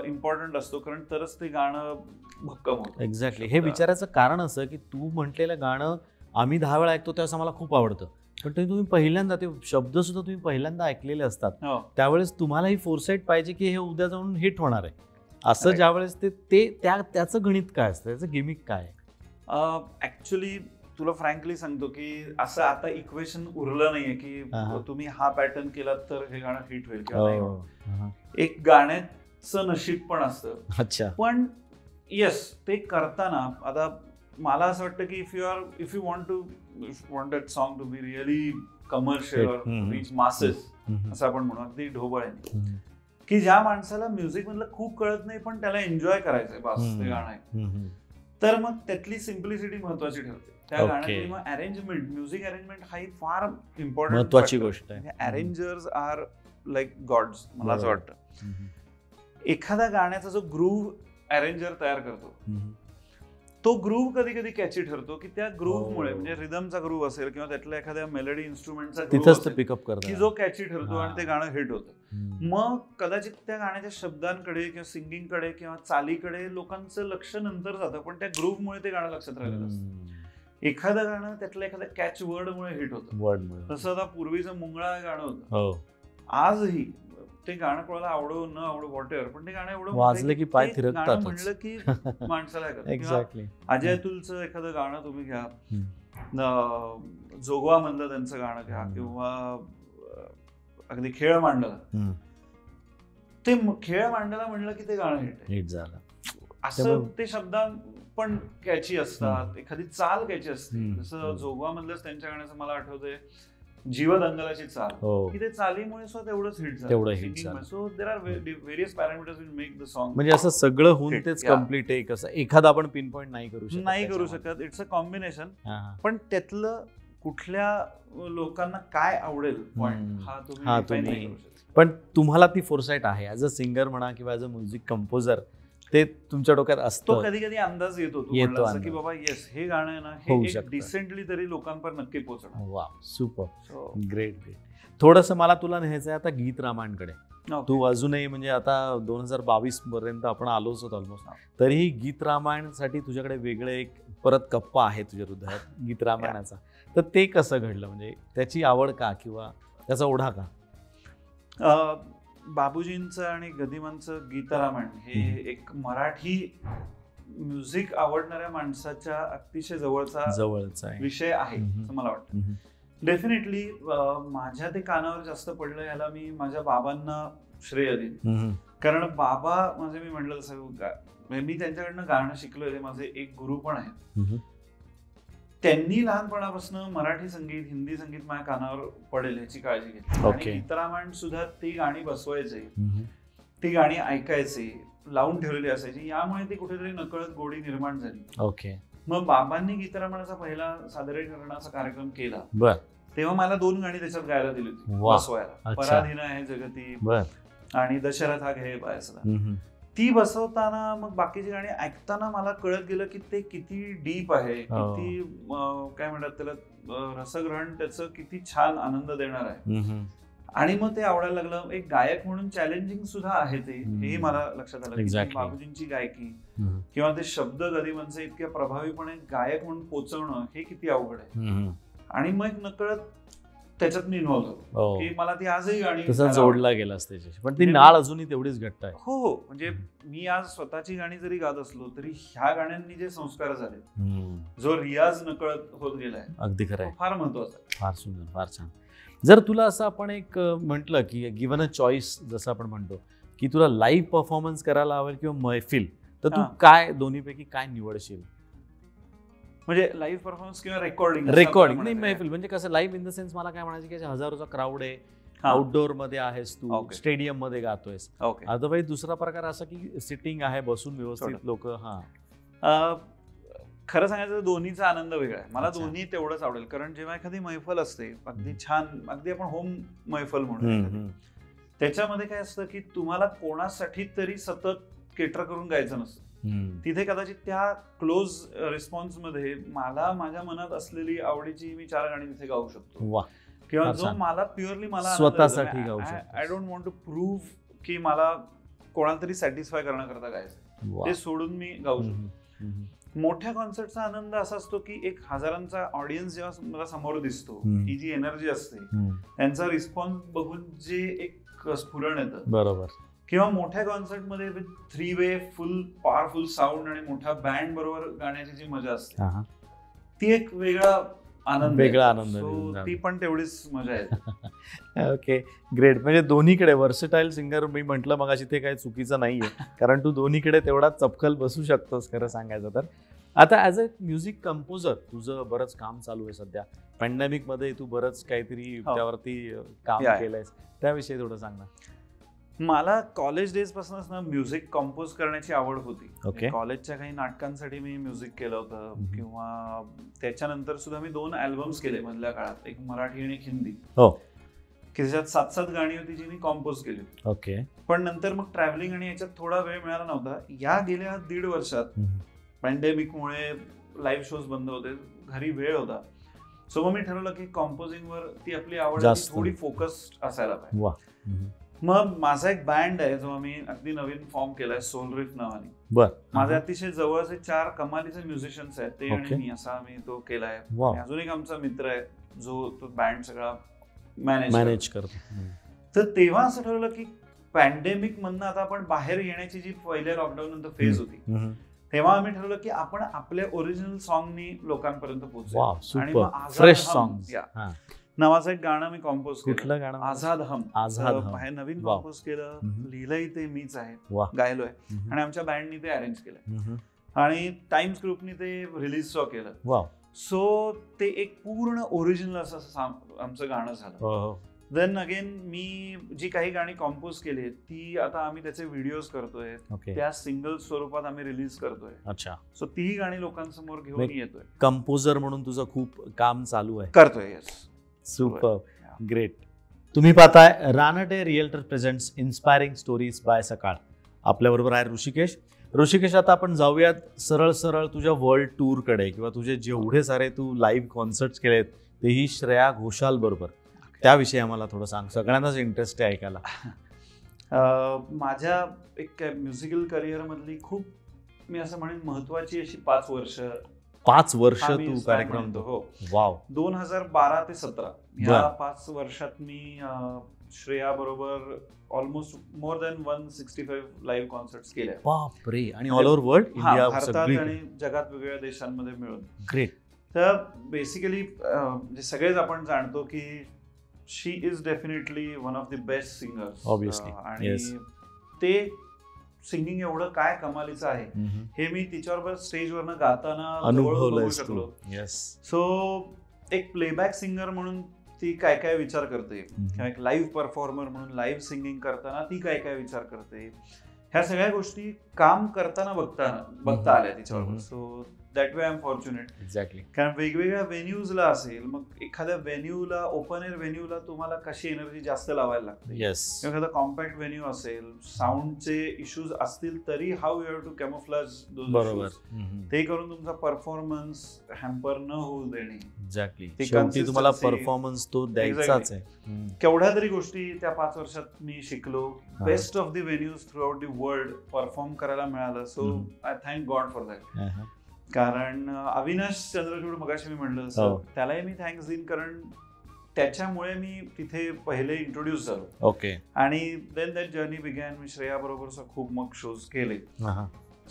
इम्पॉर्टंट असतो, कारण तरच ते गाणं भक्कम होतं. एक्झॅक्टली. हे विचारायचं कारण असं की तू म्हटलेलं गाणं आम्ही 10 वेळा ऐकतो त्यावेळेस आम्हाला खूप आवडतं, पण तुम्ही पहिल्यांदा ते शब्द सुद्धा तुम्ही पहिल्यांदा ऐकलेले असतात, त्यावेळेस तुम्हाला ही फोरसाईट पाहिजे की हे उद्या जाऊन हिट होणार आहे. असं ज्यावेळेस त्याचं गणित काय असतं, त्याचं गिमिक काय? ऍक्च्युली तुला फ्रँकली सांगतो की असं आता इक्वेशन उरलं नाहीये की तुम्ही हा पॅटर्न केला तर हे गाणं हिट होईल किंवा नाही. एक गाण्याचं नशीब पण असतं. अच्छा. पण येस, ते करताना आता मला असं वाटतं की if you want that song to be really commercial और रीच मासेस, असं आपण म्हणू अगदी ढोबळ्याने, की ज्या माणसाला म्युझिक मधलं खूप कळत नाही पण त्याला एन्जॉय करायचंय बस ते गाणं आहे, तर मग त्यातली सिम्प्लिसिटी महत्वाची ठरते त्या गाण्यातली. मग अरेंजमेंट, म्युझिक अरेंजमेंट हा फार इम्पॉर्टंट महत्वाची गोष्ट आहे. अरेंजर्स आर लाईक गॉड्स, मला असं वाटतं. एखाद्या गाण्याचा जो ग्रूव्ह अरेंजर तयार करतो तो ग्रूव्ह कधी कधी कॅची ठरतो की त्या ग्रूव्हमुळे, म्हणजे रिदमचा ग्रूव्ह असेल किंवा त्यातल्या एखाद्या मेलडी इन्स्ट्रुमेंटचा ग्रूव्ह पिकअप करतो की जो कॅची ठरतो आणि ते गाणं हिट होतं. मग कदाचित त्या गाण्याच्या शब्दांकडे किंवा सिंगिंगकडे किंवा चालीकडे लोकांचं लक्ष नंतर जातं, पण त्या ग्रूव्हमुळे ते गाणं लक्षात राहिलेलं असतं. एखादं गाणं त्यातल्या एखाद्या कॅच वर्डमुळे हिट होतं. तसं आता पूर्वीचं मुंगळा गाणं होतं, आजही ते गाणं कोणाला आवडो न आवडो व्हॉटेवर, पण ते गाणं एवढं वाजलं की पाय थिरकतात म्हणलं की माणसाला अजय अतुलचं एखादं गाणं तुम्ही घ्या, जोगवा मधलं त्यांचं गाणं घ्या, किंवा अगदी खेळ मांडला, ते खेळ मांडला म्हणलं की ते गाणं हिट झालं. असं ते शब्द पण कॅची असतात, एखादी चाल कॅची असते. जसं जोगवा मधलंच त्यांच्या गाण्याचं मला आठवतंय, जीवदंगलाची चाल, की ते चालीमुळे तेवढंच हिट झालं. So there are various parameters will make the song. म्हणजे असं सगळं होऊन तेच कम्प्लीट आहे, कसं एखादा आपण पिन पॉइंट नाही करू शकत. It's a combination. पण त्यातलं कुठल्या लोकांना काय आवडेल पॉइंट हा तुम्ही पण तुम्हाला ती फोरसाईट आहे ऍज अ सिंगर म्हणा किंवा ऍज अ म्युझिक कंपोजर, ते तुमच्या डोक्यात असतो. कधी कधी अंदाज येतो की बाबा येस, हे गाणं आहे ना, हे डिसेंटली तरी लोकांपर्यंत नक्की पोहोचणार. वा, सुपर, ग्रेट. थोडंसं मला तुला न्यायचं आहे आता गीत रामायणकडे. तू अजूनही म्हणजे आता 2022 पर्यंत आपण आलोच होत ऑलमोस्ट, तरीही गीत रामायणसाठी तुझ्याकडे वेगळे एक परत कप्पा आहे तुझ्या हृदयात गीत रामायणाचा. तर ते कसं घडलं, म्हणजे त्याची आवड का किंवा त्याचा ओढा का? बाबूजींचं आणि गदिमांचं गीत रामायण हे एक मराठी म्युझिक आवडणाऱ्या माणसाच्या अतिशय जवळचा विषय आहे असं मला वाटतं. डेफिनेटली माझ्या ते कानावर जास्त पडलं याला मी माझ्या बाबांना श्रेय देईन. कारण बाबा माझे, मी म्हटलं तसं, मी त्यांच्याकडनं गाणं शिकलोय, ते माझे एक गुरु पण आहेत. त्यांनी लहानपणापासून मराठी संगीत, हिंदी संगीत माझ्या कानावर पडेल याची काळजी घेतली. आणि गीतरामायण सुद्धा ती गाणी बसवायचे, ती गाणी ऐकायचे, लावून ठेवलेली असायची, यामुळे ती कुठेतरी नकळत गोडी निर्माण झाली. मग बाबांनी गीतरामायणाचा पहिला सादरीकरणाचा कार्यक्रम केला, तेव्हा मला 2 गाणी त्याच्यात गायला दिली होती बसवायला. पराधीन आहे जगती आणि दशरथ हा घे पायसला. ती बसवताना मग बाकीची गाणी ऐकताना मला कळत गेलं की ते किती डीप आहे, किती काय म्हणतात त्याला, रसग्रहण त्याचं किती छान आनंद देणार आहे. आणि मग ते आवडायला लागलं. एक गायक म्हणून चॅलेंजिंग सुद्धा आहे ते, हेही मला लक्षात आलं की बाबूजींची गायकी किंवा ते शब्द गदिमांचे इतक्या प्रभावीपणे गायक म्हणून पोचवणं हे किती अवघड आहे. आणि मग नकळत त्याच्यात मी इन्व्हॉल्व होतो की मला ती आजही गाणी तसा जोडला गेलास त्याच्याशी, पण ती नाळ अजूनही तेवढीच घट्ट आहे. हो, म्हणजे मी आज स्वतःची गाणी जरी गात असलो तरी ह्या गाण्यांनी जे संस्कार झाले, जो रियाज नकळत होत गेलाय, अगदी खरं आहे, फार महत्वाचा आहे. फार सुंदर, फार छान. जर तुला असं आपण एक म्हटलं की गिव्हन अ चॉईस, जसं आपण म्हणतो की तुला लाईव्ह परफॉर्मन्स करायला आवडेल किंवा मैफिल, तर तू काय दोन्हीपैकी काय निवडशील? म्हणजे लाईव्ह परफॉर्मन्स किंवा रेकॉर्डिंग नाही, मैफिल म्हणजे कसं लाईव्ह इन द सेन्स मला काय म्हणायचं की हजारोचा क्राऊड आहे, आउटडोअर मध्ये आहेस तू, स्टेडियम मध्ये गातोयस. अदरवाईज दुसरा प्रकार असा की सिटिंग आहे, बसून व्यवस्थित लोक. खरं सांगायचं दोन्हीचा आनंद वेगळा आहे. मला दोन्ही तेवढंच आवडेल, कारण जेव्हा एखादी मैफल असते अगदी छान, अगदी आपण होम मैफल म्हणून, त्याच्यामध्ये काय असतं की तुम्हाला कोणासाठी तरी सतत केटर करून गायचं नसतं. तिथे कदाचित त्या क्लोज रिस्पॉन्स मध्ये मला माझ्या मनात असलेली आवडीची मी 4 गाणी तिथे गाऊ शकतो, किंवा जो मला प्युअरली मला स्वतःसाठी गाऊ शकतो. I don't want to prove की मला कोणाला तरी सॅटिस्फाय करण्याकरता गायचं, ते सोडून मी गाऊ शकतो. मोठ्या कॉन्सर्टचा आनंद असा असतो की एक हजारांचा ऑडियन्स जेव्हा मला समोर दिसतो, ही जी एनर्जी असते, त्यांचा रिस्पॉन्स बघून जे एक स्फुरण येतं, बरोबर, किंवा मोठ्या कॉन्सर्टमध्ये 3 वे फुल पॉवरफुल साऊंड आणि मोठ्या बँड बरोबर गाण्याची जी मजा असते, ती एक वेगळा आनंद, ती पण तेवढीच मजा येते. Okay, great. म्हणजे दोन्हीकडे वर्सेटाईल सिंगर मी म्हटलं मगाशी, ते काही चुकीचं नाहीये, कारण तू दोन्हीकडे तेवढा चपखल बसू शकतोस खरं सांगायचं तर. आता ॲज अ म्युझिक कंपोजर तुझं बरंच काम चालू आहे सध्या, पॅन्डेमिक मध्ये तू बरंच काहीतरी त्यावरती काम केलंयस, त्याविषयी थोडं सांग ना. मला कॉलेज डेज पासूनच ना म्युझिक कंपोज करण्याची आवड होती. कॉलेजच्या काही नाटकांसाठी मी म्युझिक केलं होतं, किंवा त्याच्यानंतर सुद्धा मी 2 अल्बम्स केले मधल्या काळात, एक मराठी आणि एक हिंदी, की त्याच्यात 7-7 गाणी होती जी मी कंपोज केली. ओके. पण नंतर मग ट्रॅव्हलिंग आणि याच्यात थोडा वेळ मिळाला नव्हता. या गेल्या 1.5 वर्षात पॅन्डेमिकमुळे लाईव्ह शोज बंद होते, घरी वेळ होता, सो मग मी ठरवलं की कंपोजिंगवर ती आपली आवड थोडी फोकस्ड असायला पाहिजे. मग माझा एक बँड आहे जो आम्ही अगदी नवीन फॉर्म केलाय, सोल रिफ नावाने. माझे अतिशय जवळचे 4 कमालीचे म्युझिशियन्स आहेत, ते आणि मी, असा आम्ही तो केलाय. अजून एक आमचा मित्र आहे जो तो बँड सगळा मॅनेज करतो. तर तेव्हा असं ठरवलं की पॅन्डेमिक मधनं आता आपण बाहेर येण्याची जी पहिल्या लॉकडाऊन नंतर फेज होती, तेव्हा आम्ही ठरवलं की आपण आपल्या ओरिजिनल सॉंगनी लोकांपर्यंत पोहोचू. आणि मग फ्रेश सॉंग नावाचं एक गाणं मी कंपोज केलं. कुठलं गाणं? आझाद हम. बाहेर नवीन कंपोज केलं, लिहिलंही ते मीच आहे, गायलोय, आणि आमच्या बँडनी ते अरेंज केलंय, आणि टाइम्स ग्रुपनी ते रिलीज केलं. सो ते एक पूर्ण ओरिजिनल असं आमचं गाणं झालं. देन अगेन मी जी काही गाणी कंपोज केली ती आता आम्ही त्याचे व्हिडिओज करतोय, त्या सिंगल स्वरूपात आम्ही रिलीज करतोय. अच्छा. सो ती गाणी लोकांसमोर घेऊन येतोय. कंपोजर म्हणून तुझं खूप काम चालू आहे. करतोय. Super, great. तुम्ही पाहताय Ranade realtor presents inspiring stories bye सकाळ. आपल्याबरोबर आहे ऋषिकेश. ऋषिकेश, आता आपण जाऊयात सरळ सरळ तुझ्या वर्ल्ड टूरकडे, किंवा तुझे जेवढे सारे तू लाईव्ह कॉन्सर्ट्स केलेत तेही श्रेया घोषाल बरोबर, त्याविषयी आम्हाला थोडं सांग. सगळ्यांनाच इंटरेस्ट आहे ऐकायला. माझ्या एक म्युझिकल करिअर मधली खूप, मी असं म्हणेन, महत्वाची अशी 5 वर्ष तू कार्यक्रम. हो, वाव. 2012 ते 17 या 5 वर्षात मी श्रेया बरोबर almost more than 165 live concerts केले. बापरे. आणि ऑल ओव्हर वर्ल्ड, इंडिया, भारतात आणि जगात वेगवेगळ्या देशांमध्ये मिळून. ग्रेट. तर बेसिकली सगळेच आपण जाणतो की she is definitely one of the best singers, obviously. आणि ते सिंगिंग एवढं काय कमालीचं आहे हे मी तिच्याबरोबर स्टेजवरनं गाताना अनुभवू शकलो. सो एक प्लेबॅक सिंगर म्हणून ती काय काय विचार करते, किंवा एक लाईव्ह परफॉर्मर म्हणून लाईव्ह सिंगिंग करताना ती काय काय विचार करते, ह्या सगळ्या गोष्टी काम करताना बघता आल्या तिच्याबरोबर. So that way I am fortunate. Exactly. कारण वेगवेगळ्या व्हेन्यूजला असेल, मग एखाद्या व्हेन्यूला, ओपन एअर व्हेन्यूला तुम्हाला कशी एनर्जी जास्त लावायला लागते, एखादा कॉम्पॅक्ट व्हेन्यू असेल, साऊंडचे इश्यूज असतील तरी how you have to camouflage those, बरोबर, ते करून तुमचा परफॉर्मन्स हॅम्पर न होऊ देणे. एक्झॅक्टली. शेवटी तुम्हाला परफॉर्मन्स तो द्यायचाच आहे. केवढ्या तरी गोष्टी त्या 5 वर्षात मी शिकलो. Best of the venues throughout the world perform करायला मिळालं. So I thank God for that. कारण अविनाश चंद्रचूड मगाशी मी म्हणलं, त्यालाही मी थँक्स देईन, कारण त्याच्यामुळे मी तिथे पहिले इंट्रोड्यूस झालो. ओके. आणि देन दॅट जर्नी बिगॅन. मी श्रेया बरोबर खूप मग शोज केले.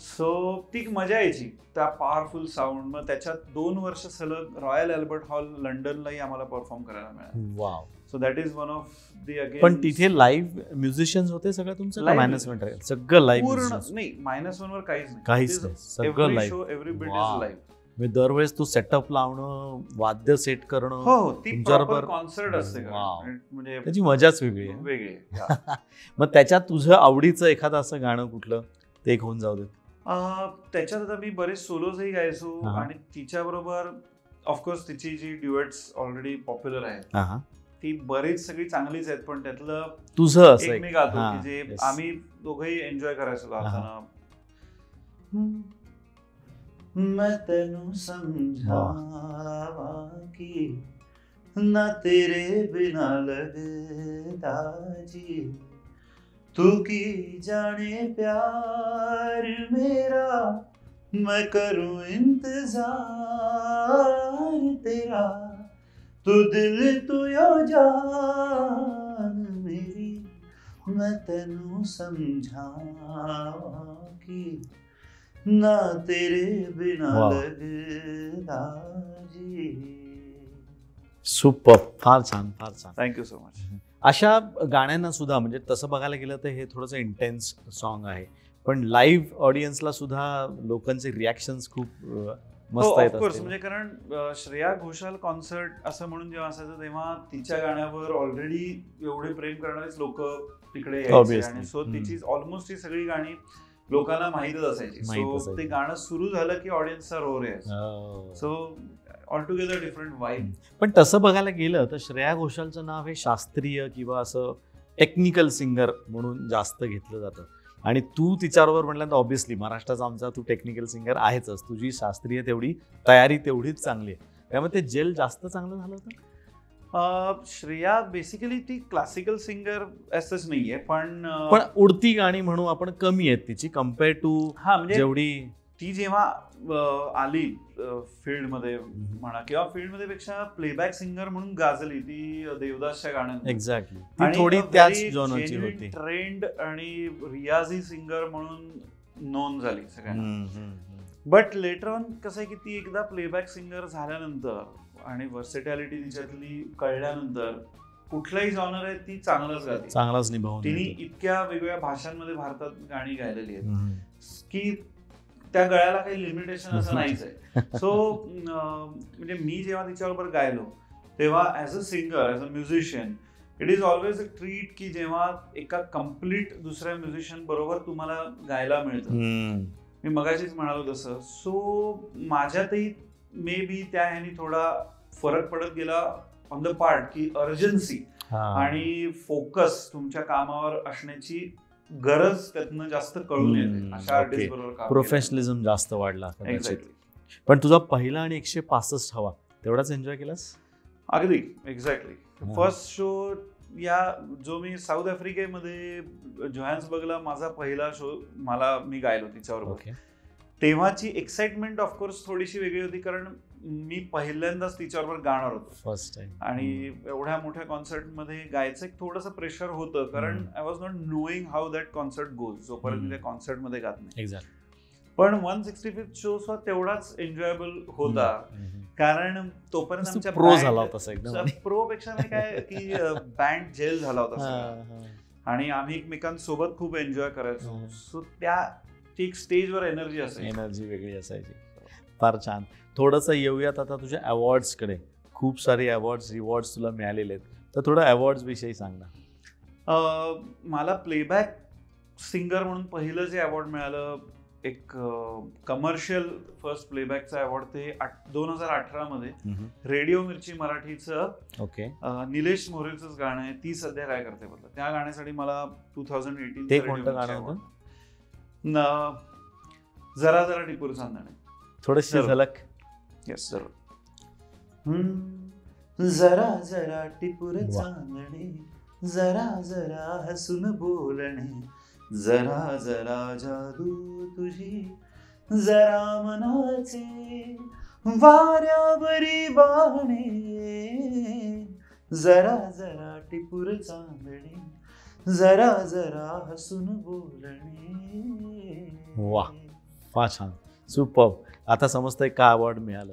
सो ती मजा यायची त्या पॉवरफुल साऊंड. मग त्याच्यात 2 वर्ष सलग रॉयल अल्बर्ट हॉल लंडनलाही आम्हाला परफॉर्म करायला मिळालं. Wow. So that is one of the again. पण तिथे लाईव्ह म्युझिशियन्स होते सगळं तुमचं, मॅनेजमेंट आहे सगळं लाईव्ह? नाही, -1 वर काहीच नाही, सगळं live. Every bit is live. दरवेळेस तू सेटअप लावणं, वाद्य सेट करणं, हो, ती प्रॉपर कॉन्सर्ट असते. म्हणजे त्याची मजाच वेगळी आहे. वेगळी. मग त्याच्यात तुझं आवडीचं एखादं असं गाणं कुठलं ते एक होऊन जाऊ दे. त्याच्यात आता मी बरेच सोलोजही गायचो आणि तिच्याबरोबर ऑफकोर्स तिची जी ड्युएट्स ऑलरेडी पॉप्युलर आहेत ती बरीच सगळी चांगलीच आहेत. पण त्यातलं तुझं असं एक मी गातो की जे आम्ही दोघंही एन्जॉय करायचो गाताना. मैं तेनू समझावा की ना तेरे बिना लगता जी, तू की जाने प्यार मेरा, मैं करूं इंतजार तेरा, तू दिल तू यो जान मेरी, मैं तेनू समझावा की ना तेरे बिना लगता जी. सुपर, फार छान, फार छान. Thank you so much. अशा गाण्यांना सुद्धा म्हणजे तसं बघायला गेलं तर हे थोडंसं इंटेन्स सॉन्ग आहे, पण लाईव्ह ऑडियन्सला सुद्धा लोकांचे रिॲक्शन्स खूप मस्त आहेत. ऑफकोर्स, म्हणजे कारण श्रेया घोषाल कॉन्सर्ट असं म्हणून जेव्हा असायचं तेव्हा तिच्या गाण्यावर ऑलरेडी एवढे प्रेम करणारेच लोक तिकडे यायचे आणि सो तिची ऑलमोस्ट ही सगळी गाणी लोकांना माहीतच असायची. सो ते गाणं सुरू झालं की ऑडियन्सचा रोर यायचा. So altogether different vibe. पण तसं बघायला गेलं तर श्रेया घोषालचं नाव हे शास्त्रीय किंवा असं टेक्निकल सिंगर म्हणून जास्त घेतलं जातं आणि तू तिच्याबरोबर म्हटल्यानंतर ऑब्व्हियसली महाराष्ट्राचा आमचा तू टेक्निकल सिंगर आहेच. तुझी शास्त्रीय तेवढी तयारी तेवढीच चांगली आहे, त्यामुळे ते जेल जास्त चांगलं झालं होतं. श्रेया बेसिकली ती क्लासिकल सिंगर असंच नाहीये, पण उडती गाणी म्हणू आपण कमी आहेत तिची कम्पेअर टू. म्हणजे जेवढी ती जेव्हा आली फील्डमध्ये म्हणा किंवा फील्डमध्ये पेक्षा प्लेबॅक सिंगर म्हणून गाजली ती देवदासच्या गाण्यात. एक्झॅक्टली, थोडी त्याच जॉनरची होती. ट्रेंड आणि रियाजी सिंगर म्हणून नोंद झाली सगळ्यांना. बट लेटर ऑन कसं आहे की ती एकदा प्लेबॅक सिंगर झाल्यानंतर आणि वर्सेटॅलिटी तिच्यातली कळल्यानंतर कुठलाही जॉनर आहे ती चांगलाच निभावून तिने इतक्या वेगवेगळ्या भाषांमध्ये भारतात गाणी गायलेली आहेत की त्या गळ्याला काही लिमिटेशन असं नाहीच आहे. सो म्हणजे मी जेव्हा तिच्याबरोबर गायलो तेव्हा as a singer, as a musician, it is always a treat की जेव्हा एका कम्प्लीट दुसऱ्या म्युझिशियन बरोबर तुम्हाला गायला मिळतं. मी मगाशीच म्हणालो तसं. सो माझ्यातही मे बी त्या ह्यानी थोडा फरक पडत गेला ऑन द पार्ट की अर्जन्सी आणि फोकस तुमच्या कामावर असण्याची गरज त्यातनं जास्त कळून येते. अशा आर्टिस्ट बरोबर प्रोफेशनलिझम जास्त वाढला. पण तुझा पहिला आणि 165 हवा तेवढाच एन्जॉय केलास? अगदी एक्झॅक्टली. फर्स्ट शो या जो मी साऊथ आफ्रिकेमध्ये जोहान्सबर्गला माझा पहिला शो मी गायलो तिच्याबरोबर. तेव्हाची एक्साइटमेंट ऑफकोर्स थोडीशी वेगळी होती कारण मी पहिल्यांदाच तिच्याबरोबर गाणार होतो फर्स्ट टाइम आणि एवढ्या मोठ्या कॉन्सर्टमध्ये गायचं एक थोडंसं प्रेशर होतं कारण I was not knowing how that concert goes जोपर्यंत मी त्या कॉन्सर्टमध्ये गात नाही. पण 165th शो तेवढाच एन्जॉयबल होता कारण तोपर्यंत आमच्या प्रो झाला होता एकदम. प्रो पेक्षा काय की बँड जेल झाला होता आणि आम्ही एकमेकांसोबत खूप एन्जॉय करायचो. सो ती एक स्टेजवर एनर्जी वेगळी असायची. फार छान. थोडंसं येऊयात आता तुझ्या अवॉर्ड्सकडे. खूप सारे रिवॉर्ड्स तुला मिळालेले आहेत, तर थोडं अवॉर्ड्स विषयी सांग ना. मला प्लेबॅक सिंगर म्हणून पहिलं जे अवॉर्ड मिळालं एक कमर्शियल फर्स्ट प्लेबॅकचा अवॉर्ड ते 2018 मध्ये रेडिओ मिर्ची मराठीचं निलेश मोरेचंच गाणं आहे ती सध्या काय करते बदला, त्या गाण्यासाठी मला 2018 ते कोणतं गाणं होतं? जरा जरा टिपूर चांदणे. थोडीशी झलक. येस जरूर. जरा जरा टिपूर चांदणे, जरा जरा हसून बोलणे, जरा जरा जादू तुझी, जरा मनाचे वाऱ्यावरी वाहणे, जरा जरा टिपूर चांदणे, जरा जरा हसून बोलणे. वा, फार छान, सुपर. आता समजतंय का अवॉर्ड मिळालं.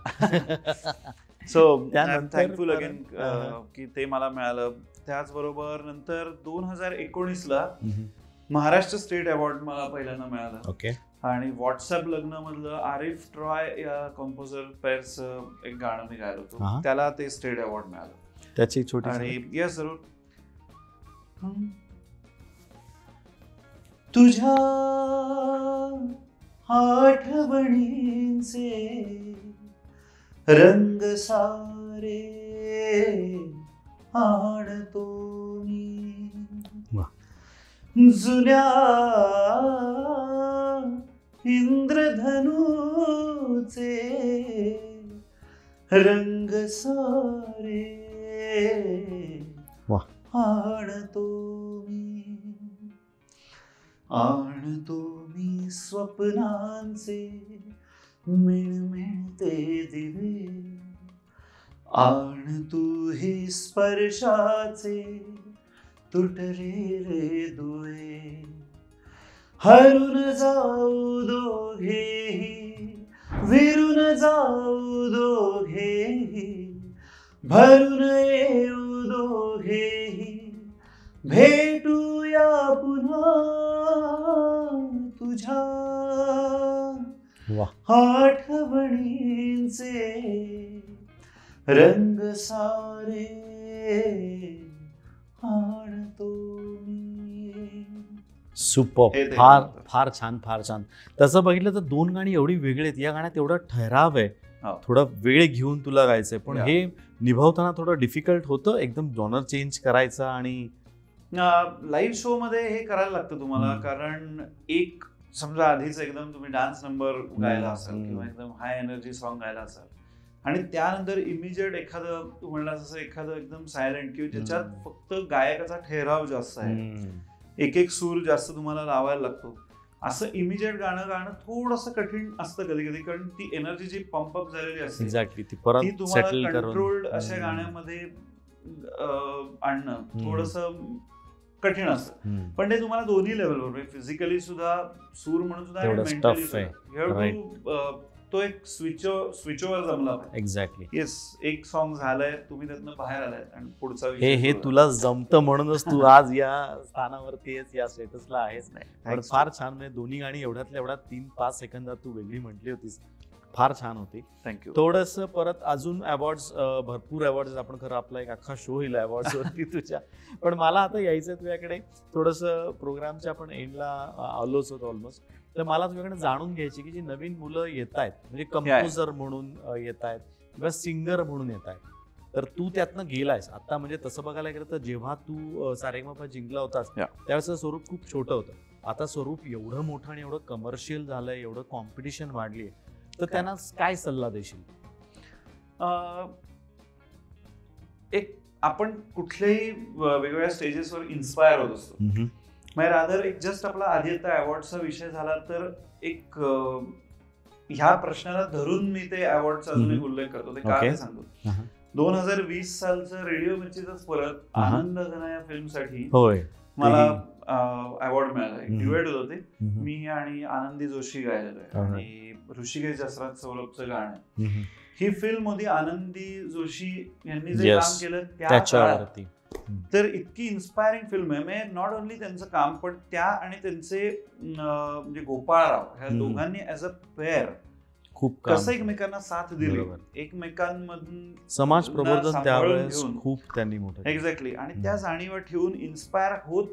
सो त्यानंतर थँकफुल अगेन की ते मला मिळालं. त्याचबरोबर नंतर 2019ला महाराष्ट्र स्टेट अवॉर्ड मला पहिल्यांदा मिळालं. ओके. आणि व्हॉट्सअप लग्न मधलं आरिफ ट्रॉय या कंपोजर पेअर्स एक गाणं मी गायलो होतो, त्याला ते स्टेट अवॉर्ड मिळालं. त्याची छोटी आणि यस जरूर. तुझ्या आठवणींचे रंग सारे आणतो मी, जुन्या इंद्रधनुचे रंग सारे आणतो मी, आणतो मी स्वप्नांचे मिळमिळते दिवे, आण तू हे स्पर्शाचे तुटलेले दुवे, हरून जाऊ दोघेही, विरून जाऊ दोघेही, भरून येऊ दोघेही, भेटूया पुन्हा तुझ्या आठवणींचे रंग सारे आणतो मी. सुपर, फार फार छान, फार छान. तसं बघितलं तर दोन गाणी एवढी वेगळी आहेत. या गाण्यात एवढा ठहराव आहे, थोडा वेळ घेऊन तुला गायचंय, पण हे निभावताना थोडं डिफिकल्ट होतं एकदम जॉनर चेंज करायचा. आणि लाईव्ह शो मध्ये हे करायला लागतं तुम्हाला, कारण एक समजा आधीच एकदम तुम्ही डान्स नंबर गायला असाल किंवा एकदम हाय एनर्जी सॉन्ग गायला असाल, आणि त्यानंतर इमिजिएट एखादं तू म्हणलास असं एखादं एकदम सायलेंट किंवा ज्याच्यात फक्त गायकाचा ठहराव जास्त आहे, एक एक सूर जास्त तुम्हाला लावायला लागतो, असं इमिजिएट गाणं थोडंसं कठीण असतं कधी कधी, कारण ती एनर्जी जी पंपअप झालेली असते एक्झॅक्टली ती तुम्हाला कंट्रोल्ड अशा गाण्यामध्ये आणणं थोडंसं कठीण असतं. पण ते तुम्हाला दोन्ही लेवलवर, फिजिकली सुद्धा सूर म्हणून सुद्धा, मेंटली सुद्धा तो एक स्विचओव्हर जमला पाहिजे. एक्झॅक्टली. येस, एक सॉन्ग झालंय, तुम्ही त्यातनं बाहेर आलाय आणि पुढचा हे तुला जमतं म्हणूनच तू आज या स्थानावरती आहेस, या स्टेटसला आहेस. नाही, फार छान. म्हणजे दोन्ही गाणी एवढ्यातल्या एवढ्या 3-5 सेकंदात तू वेगळी म्हटली होतीस, फार छान होती. थँक्यू. थोडंसं परत अजून अवॉर्ड्स, भरपूर अवॉर्ड्स, आपण खरं आपला एक अख्खा शो होईल अवॉर्ड्स वरती तुझ्या, पण मला आता यायचं तुझ्याकडे. थोडंसं प्रोग्रामच्या आपण एंडला आलोच होतो ऑलमोस्ट, तर मला तुझ्याकडे जाणून घ्यायची की जी नवीन मुलं येत आहेत, म्हणजे कंपोजर म्हणून येत आहेत किंवा सिंगर म्हणून येत आहेत, तर तू त्यातनं गेलायस आता. म्हणजे तसं बघायला गेलं तर जेव्हा तू सारेगमपा जिंकला होतास त्यावेळेचं स्वरूप खूप छोटं होतं. आता स्वरूप एवढं मोठं आणि एवढं कमर्शियल झालंय, एवढं कॉम्पिटिशन वाढली आहे, तर त्यांना काय सल्ला देशील? एक आपण कुठल्याही वेगवेगळ्या स्टेजेसवर इन्स्पायर होत असतो. म्हणजे रादर एक जस्ट आपला आधी आता अवॉर्डचा विषय झाला तर एक ह्या प्रश्नाला धरून मी ते अवॉर्डचा अजून एक उल्लेख करतो. ते काय सांगतो, 2020 सालचं रेडिओ मिर्चीचाच परत आनंद घना या फिल्मसाठी मला अवॉर्ड मिळाला. डिवेट होतं ते, मी आणि आनंदी जोशी गायलेलं आहे आणि ऋषिकेश जसराज सौरभचं गाणं. ही फिल्म होती आनंदी जोशी यांनी जे काम केलं त्या काळात, तर इतकी इन्स्पायरिंग फिल्म आहे. म्हणजे नॉट ओनली त्यांचं काम, पण त्या आणि त्यांचे म्हणजे गोपाळराव ह्या दोघांनी ऍज अ पेअर खूप कसं एकमेकांना साथ दिली, एकमेकांमधून समाज प्रबोधन त्यावेळेस खूप त्यांनी मोठं. एक्झॅक्टली. आणि त्या जाणीवा ठेवून इन्स्पायर होत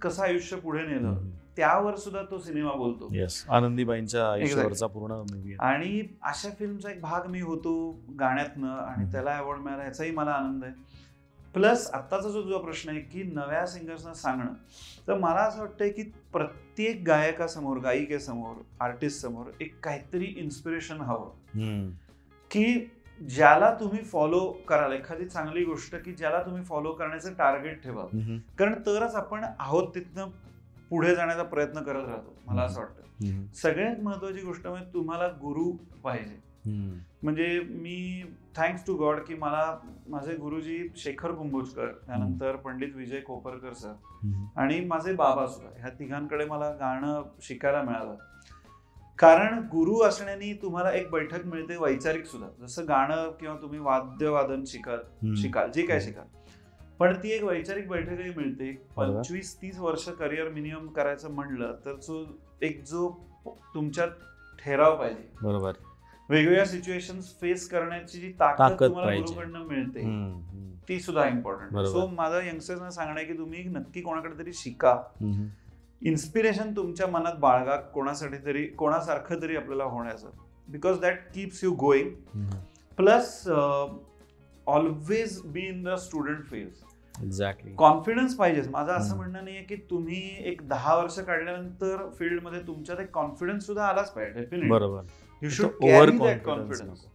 कसं आयुष्य पुढे नेलं त्यावर सुद्धा तो सिनेमा बोलतो. आनंदीबाईंच्या आयुष्यावरचा पूर्ण मूवी. आणि अशा फिल्मचा एक भाग मी होतो गाण्यातनं, आणि त्याला अवॉर्ड मिळाला याचाही मला आनंद आहे. प्लस आत्ताचा जो तुझा प्रश्न आहे की नव्या सिंगर्सना सांगणं, तर मला असं वाटतंय की प्रत्येक गायकासमोर, गायिकेसमोर, आर्टिस्ट समोर एक काहीतरी इन्स्पिरेशन हवं, की ज्याला तुम्ही फॉलो कराल, एखादी चांगली गोष्ट की ज्याला तुम्ही फॉलो करण्याचं टार्गेट ठेवा, कारण तरच आपण आहोत तिथनं पुढे जाण्याचा प्रयत्न करत राहतो. मला असं वाटतं सगळ्यात महत्वाची गोष्ट म्हणजे तुम्हाला गुरु पाहिजे. म्हणजे मी थँक्स टू गॉड की मला माझे गुरुजी शेखर कुंभोजकर, त्यानंतर पंडित विजय कोपरकर सर आणि माझे बाबा सुद्धा, ह्या तिघांकडे मला गाणं शिकायला मिळालं. कारण गुरु असण्याने तुम्हाला एक बैठक मिळते वैचारिक सुद्धा, जसं गाणं किंवा तुम्ही वाद्यवादन शिकाल जे काय शिकाल, पण ती एक वैचारिक बैठकही मिळते. 25-30 वर्ष करिअर मिनिमम करायचं म्हणलं तर जो तुमच्यात ठराव पाहिजे, बरोबर, वेगवेगळ्या सिच्युएशन्स फेस करण्याची जी ताकद तुम्हाला गुरुकडनं मिळते ती सुद्धा इम्पॉर्टंट. सो माझं यंगस्टर्सना सांगणं आहे की तुम्ही नक्की कोणाकडे तरी शिका, इन्स्पिरेशन तुमच्या मनात बाळगा, कोणासाठी तरी, कोणासारखं तरी आपल्याला होण्याचं, because that keeps you going. Plus always be in the student phase. Exactly, confidence पाहिजे. माझं असं म्हणणं नाहीये की तुम्ही एक 10 वर्ष काढल्यानंतर फील्डमध्ये तुमच्यात एक कॉन्फिडन्स सुद्धा आलाच पाहिजे, डेफिनेटली, बरोबर, you should carry that confidence.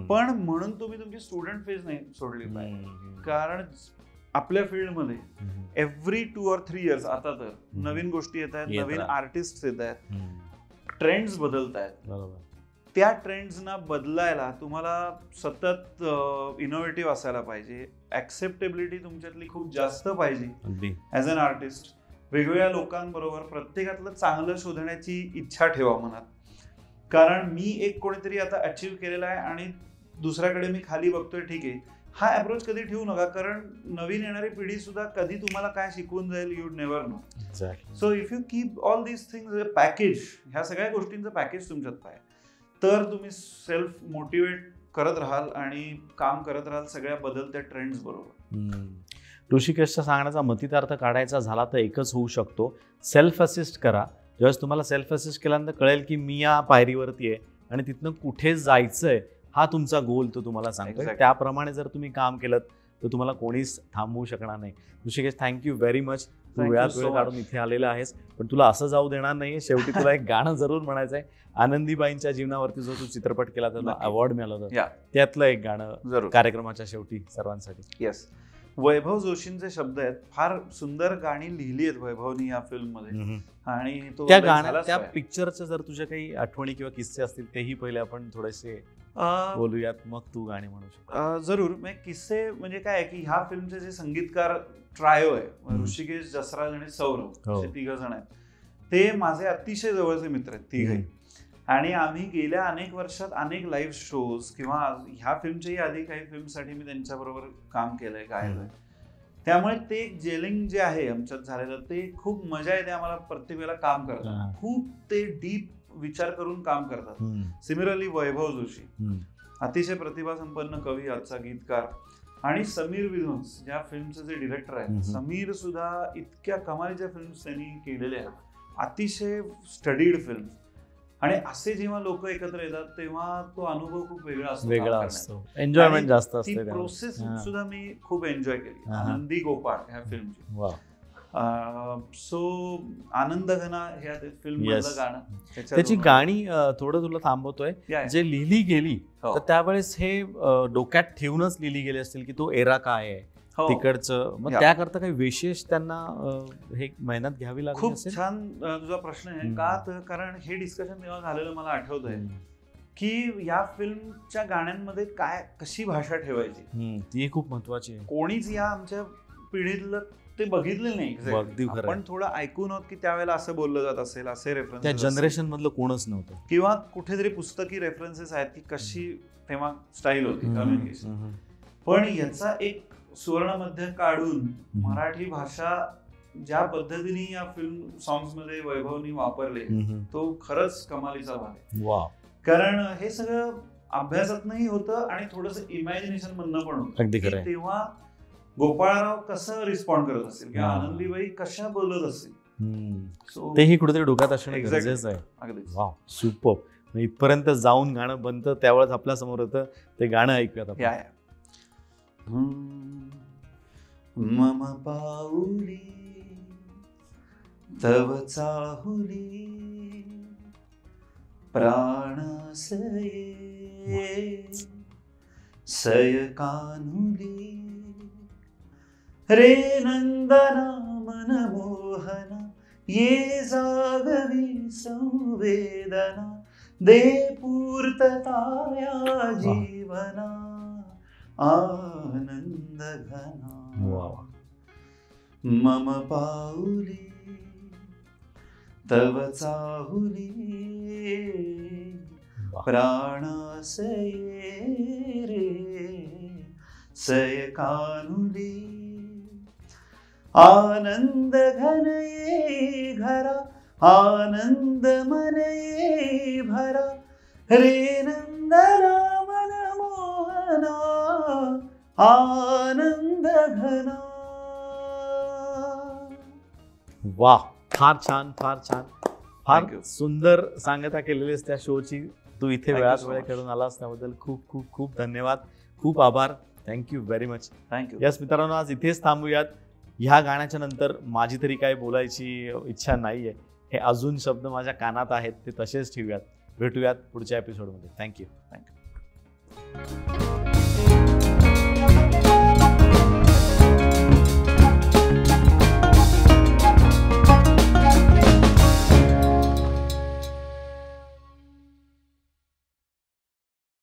पण म्हणून तुम्ही तुमची स्टुडंट फेज नाही सोडली पाहिजे, कारण आपल्या फील्डमध्ये एव्हरी 2 or 3 years आता तर नवीन गोष्टी येत आहेत, नवीन आर्टिस्ट येत आहेत, ट्रेंड्स बदलत आहेत. त्या ट्रेंड्सना बदलायला तुम्हाला सतत इनोव्हेटिव्ह असायला पाहिजे. ऍक्सेप्टेबिलिटी तुमच्यातली खूप जास्त पाहिजे ऍज अन आर्टिस्ट. वेगवेगळ्या लोकांबरोबर प्रत्येकातलं चांगलं शोधण्याची इच्छा ठेवा मनात, कारण मी एक कोणीतरी आता अचीव्ह केलेला आहे आणि दुसऱ्याकडे मी खाली बघतोय, ठीक आहे, हा अप्रोच कधी ठेवू नका, कारण नवीन येणारी पिढी सुद्धा कधी तुम्हाला काय शिकवून जाईल, you never know. So if you keep all these things package, ह्या सगळ्या गोष्टींचं पॅकेज तुमच्यात पाहिजे, तर तुम्ही सेल्फ मोटिवेट करत राहाल आणि काम करत राहाल सगळ्या बदलत्या ट्रेंड्स बरोबर. ऋषिकेशचा सांगण्याचा मतितार्थ काढायचा झाला तर एकच होऊ शकतो, सेल्फ असिस्ट करा. ज्यावेळेस तुम्हाला सेल्फ असिस्ट केल्यानंतर कळेल की मी या पायरीवरती आहे आणि तिथनं कुठे जायचंय हा तुमचा गोल तो तुम्हाला सांगतोय, त्याप्रमाणे जर तुम्ही काम केलं तर तुम्हाला कोणीच थांबवू शकणार नाही. Hrishikesh, thank you very much. तू वेळात वेळ काढून इथे आलेला आहेस, पण तुला असं जाऊ देणार नाही. शेवटी तुला एक गाणं जरूर म्हणायचंय. आनंदीबाईंच्या जीवनावरती जो तू चित्रपट केला त्याला अवॉर्ड मिळाला होता, त्यातलं एक गाणं कार्यक्रमाच्या शेवटी सर्वांसाठी. येस, वैभव जोशींचे शब्द आहेत, फार सुंदर गाणी लिहिली आहेत वैभवनी या फिल्म मध्ये, आणि त्या गाण्यात त्या पिक्चरच्या जर तुझ्या काही आठवणी किंवा किस्से असतील तेही पहिले आपण थोडेसे बोलूयात, मग तू गाणी म्हणू शकतो. जरूर. किस्से म्हणजे काय आहे की ह्या फिल्मचे जे संगीतकार ट्रायो आहे, ऋषिकेश, जसराज आणि सौरभ, असे 3 जण आहेत, ते माझे अतिशय जवळचे मित्र आहेत तिघे. आणि आम्ही गेल्या अनेक वर्षात अनेक लाईव्ह शोज किंवा ह्या फिल्मच्याही आधी काही फिल्मसाठी मी त्यांच्याबरोबर काम केलंय, गायलंय. त्यामुळे ते जेलिंग जे आहे आमच्यात झालेलं ते खूप मजा येते आम्हाला प्रत्येक वेळेला काम करतात. खूप ते डीप विचार करून काम करतात. सिमिलरली वैभव जोशी अतिशय प्रतिभासंपन्न कवी, आजचा गीतकार, आणि समीर विध्वंस ज्या फिल्मचे जे डिरेक्टर आहेत, समीर सुद्धा इतक्या कमालीच्या फिल्म्स त्यांनी केलेल्या आहेत, अतिशय स्टडीड फिल्म. आणि असे जेव्हा लोक एकत्र येतात तेव्हा तो अनुभव खूप वेगळा असतो, एन्जॉयमेंट जास्त असते. ती प्रोसेस सुद्धा मी खूप एन्जॉय केली आनंदी गोपाळ ह्या फिल्मची. सो आनंद घना ह्या फिल्म मधलं गाणं, त्याची गाणी थोडं तुला थांबवतोय, जे लिहिली गेली तर त्यावेळेस हे डोक्यात ठेवूनच लिहिली गेली असतील की तो एरा काय आहे तिकडचं, मग त्याकरता काही विशेष त्यांना हे मेहनत घ्यावी लागली. खूप छान तुझा प्रश्न आहे. का कारण हे डिस्कशन तेव्हा झालेलं मला आठवतंय की या फिल्मच्या गाण्यांमध्ये काय कशी भाषा ठेवायची ती खूप महत्वाची आहे. कोणीच या आमच्या पिढीतलं ते बघितलेलं नाही, पण थोडं ऐकून होत की त्यावेळेला असं बोललं जात असेल, असे रेफरन्स त्या जनरेशन मधलं कोणच नव्हतं, किंवा कुठेतरी पुस्तकी रेफरन्सेस आहेत की कशी तेव्हा स्टाईल होती कम्युनिकेशन. पण याचा एक सुवर्ण मध्य काढून मराठी भाषा ज्या पद्धतीने या फिल्म सॉंग्स मध्ये वैभवनी वापरले तो खरंच कमालीचा भाग आहे. कारण हे सगळं अभ्यासातनंही होतं आणि थोडंसं इमॅजिनेशन मधनं पण होतं. तेव्हा गोपाळराव कसं रिस्पॉन्ड करत असेल किंवा आनंदीबाई कशा बोलत असेल, तेही कुठेतरी डोक्यात असणं गरजेचं आहे. अगदीच. Wow, super. इथपर्यंत जाऊन गाणं बनतं त्यावेळेस आपल्या समोर होतं ते गाणं ऐकूयात आपण. मम पाऊली तव चाहुली प्राणसये सय कानुली रे नंदना मनमोहना ये जागवी संवेदना दे पूर्तता या जीवना आनंद घना. मम पाऊली तव चाहुली प्राणासये रे सय कानुली. आनंद घन ये घरा आनंद मन ये भरा रे नंदना मन मोहना आनंद घना. वा, फार छान, फार छान, फार Thank you. सुंदर सांगता केलेलीस त्या शोची. तू इथे Thank you वेळात so वेळ much. काढून आलास त्याबद्दल खूप खूप खूप धन्यवाद, खूप आभार. Thank you very much. Thank you. Yes मित्रांनो, आज इथेच थांबूयात. ह्या गाण्याच्या नंतर माझी तरी काही बोलायची इच्छा नाहीये. हे अजून शब्द माझ्या कानात आहेत, ते तसेच ठेवूयात. भेटूयात पुढच्या एपिसोडमध्ये. थँक्यू.